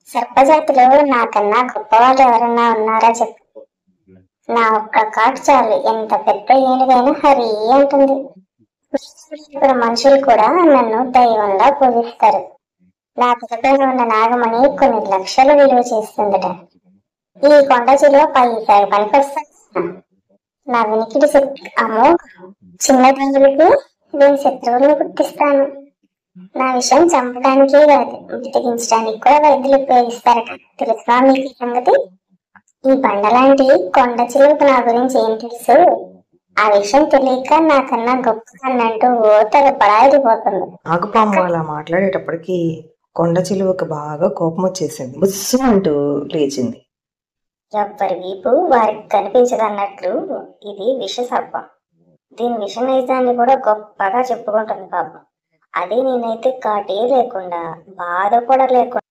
సర్పజాతిలో నాకన్నా గొప్పవాళ్ళు ఎవరన్నా ఉన్నారా చెప్పు. నా ఒక్క కాటు చాలు ఎంత పెద్ద ఏనుగైనా హరి అంటుంది. ఇప్పుడు మనుషులు కూడా నన్ను దైవంలా పూజిస్తారు. నా తలపైన ఉన్న నాగమణి కొన్ని లక్షలు విలువ చేస్తుందట. ఈ కొండ చిలువ పైసారి పనికొస్తా. నా వినికిడి శక్తి అమ్మో, చిన్న రంగులకు నేను శత్రువులను గుర్తిస్తాను. నా విషయం చంపడానికే కాదు, బ్రతికించడానికి కూడా వైద్యులు ఉపయోగిస్తారట. తెలుసా మీకు ఈ సంగతి? ఈ బండలాంటి కొండ చిలువకు నా గురించి ఏం తెలుసు? ఆ విషయం తెలియక నాకన్నా గొప్ప అన్నంటూ ఓ తెగ పడాయిపోతుంది. నాగుపాము అలా మాట్లాడేటప్పటికి కొండ చిలువకు బాగా కోపం వచ్చేసింది. బుస్సు అంటూ లేచింది. ఎవ్వరి వీపు వారికి కనిపించదన్నట్లు ఇది విష సర్పం. దీని విష నైజాన్ని కూడా గొప్పగా చెప్పుకుంటుంది పాపం. అదే నేనైతే కాటే లేకుండా బాధ కూడా లేకుండా